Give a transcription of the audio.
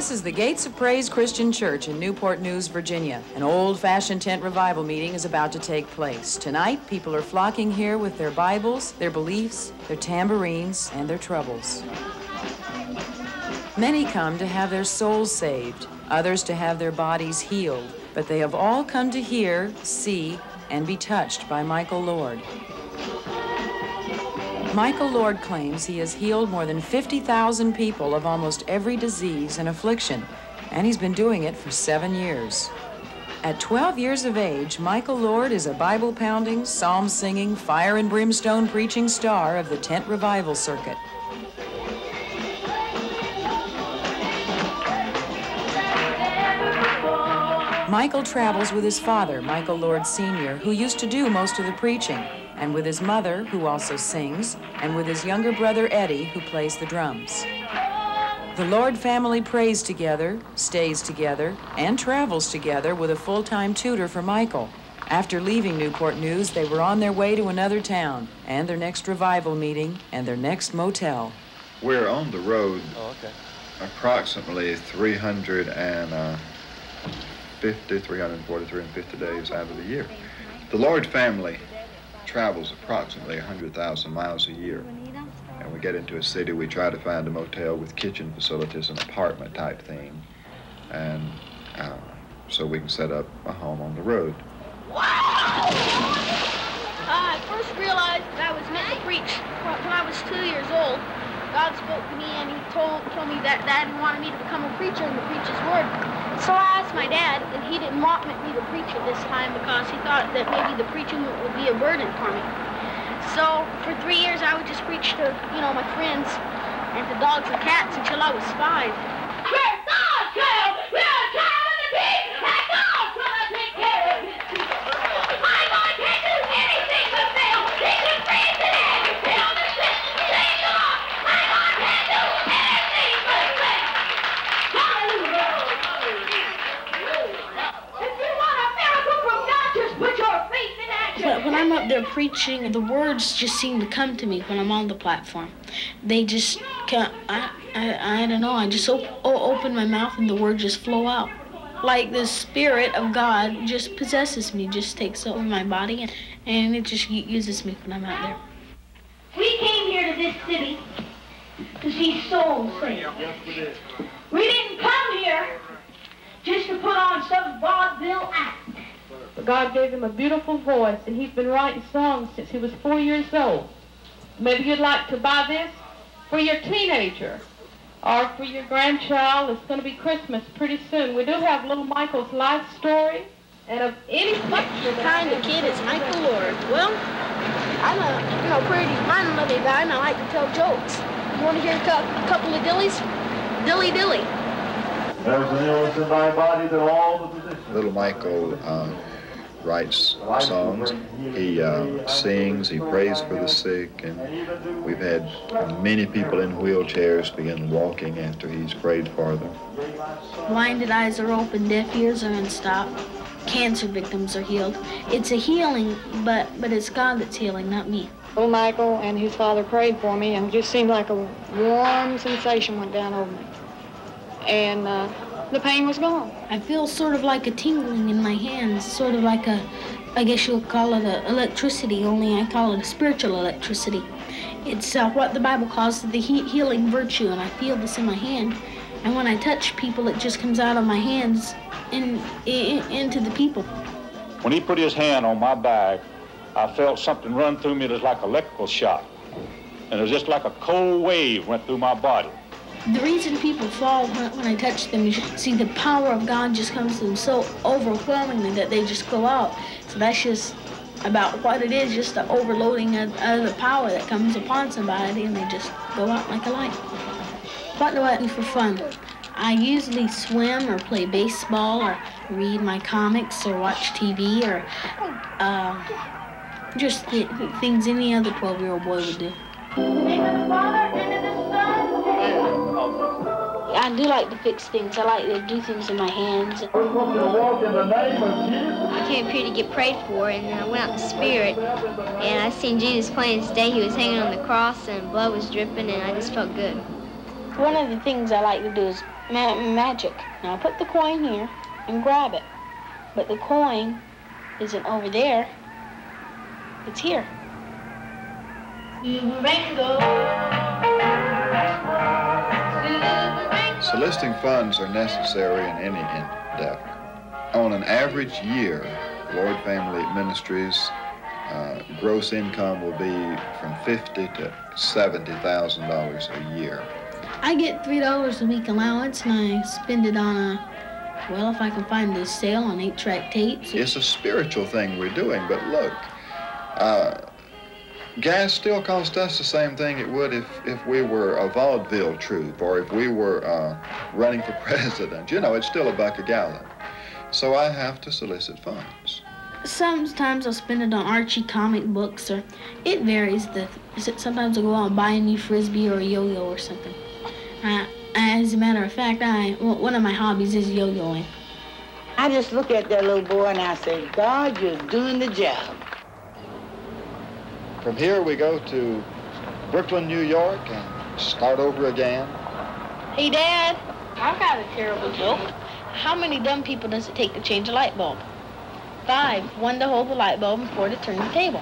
This is the Gates of Praise Christian Church in Newport News, Virginia. An old-fashioned tent revival meeting is about to take place. Tonight, people are flocking here with their Bibles, their beliefs, their tambourines, and their troubles. Many come to have their souls saved, others to have their bodies healed, but they have all come to hear, see, and be touched by Michael Lord. Michael Lord claims he has healed more than 50,000 people of almost every disease and affliction, and he's been doing it for 7 years. At 12 years of age, Michael Lord is a Bible-pounding, psalm-singing, fire and brimstone preaching star of the tent revival circuit. Michael travels with his father, Michael Lord Sr., who used to do most of the preaching, and with his mother, who also sings, and with his younger brother, Eddie, who plays the drums. The Lord family prays together, stays together, and travels together with a full-time tutor for Michael. After leaving Newport News, they were on their way to another town, and their next revival meeting, and their next motel. We're on the road approximately 350, 350 days out of the year. The Lord family travels approximately 100,000 miles a year. And we get into a city, we try to find a motel with kitchen facilities, an apartment type thing. And so we can set up a home on the road. I first realized that I was meant to preach when I was 2 years old. God spoke to me and he told me that Dad wanted me to become a preacher and to preach his word. So I asked my dad, and he didn't want me to preach it this time because he thought that maybe the preaching would be a burden for me. So for 3 years I would just preach to, my friends and to dogs and cats until I was 5. We're God's child! We're a child of the king! And God's gonna take care of his people! My Lord can't do anything but fail! He can praise it and heal the sick! Sing the Lord! My Lord can't do anything but fail! Hallelujah! If you want a miracle from God, just put your faith in action! But when I'm up there preaching, the words just seem to come to me when I'm on the platform. They just come, I don't know, I just open my mouth and the words just flow out. Like the Spirit of God just possesses me, just takes over my body, and it just uses me when I'm out there. We came here to this city to see souls saved. We didn't come here just to put on some vaudeville act. But God gave him a beautiful voice, and he's been writing songs since he was 4 years old. Maybe you'd like to buy this for your teenager or for your grandchild. It's going to be Christmas pretty soon. We do have little Michael's life story, and of any picture kind of kid is Michael Lord. Well, I'm a pretty fun-loving guy, and I like to tell jokes. You want to hear a couple of dillies? Dilly dilly. There's an illness in my body that all the physicians... Little Michael writes songs, he sings, he prays for the sick, and we've had many people in wheelchairs begin walking after he's prayed for them. Blinded eyes are open, deaf ears are unstopped, cancer victims are healed. It's a healing, but it's God that's healing, not me. Little Michael and his father prayed for me, and it just seemed like a warm sensation went down over me. And the pain was gone. I feel sort of like a tingling in my hands, sort of like I guess you'll call it electricity, only I call it a spiritual electricity. It's what the Bible calls the healing virtue, and I feel this in my hand. And when I touch people, it just comes out of my hands into the people. When he put his hand on my back, I felt something run through me that was like an electrical shock. And it was just like a cold wave went through my body. The reason people fall when I touch them is, see, the power of God just comes to them so overwhelmingly that they just go out. So that's just about what it is, just the overloading of the power that comes upon somebody, and they just go out like a light. What do I do for fun? I usually swim or play baseball or read my comics or watch TV or just things any other 12-year-old boy would do. I do like to fix things. I like to do things in my hands. I came up here to get prayed for, and then I went out in the Spirit, and I seen Jesus plain as day. He was hanging on the cross, and blood was dripping, and I just felt good. One of the things I like to do is magic. Now I put the coin here and grab it, but the coin isn't over there, it's here. Soliciting funds are necessary in any endeavor. On an average year, Lord Family Ministries gross income will be from $50,000 to $70,000 a year. I get $3 a week allowance, and I spend it on well, if I can find this sale on 8-track tapes. It's a spiritual thing we're doing, but look, gas still costs us the same thing it would if we were a vaudeville troupe or if we were running for president. You know, it's still $1 a gallon. So I have to solicit funds. Sometimes I'll spend it on Archie comic books, or it varies. Sometimes I'll go out and buy a new Frisbee or a yo-yo or something. As a matter of fact, one of my hobbies is yo-yoing. I just look at that little boy and I say, God, you're doing the job. From here we go to Brooklyn, New York, and start over again. Hey, Dad, I've got a terrible joke. How many dumb people does it take to change a light bulb? 5. 1 to hold the light bulb and 4 to turn the table.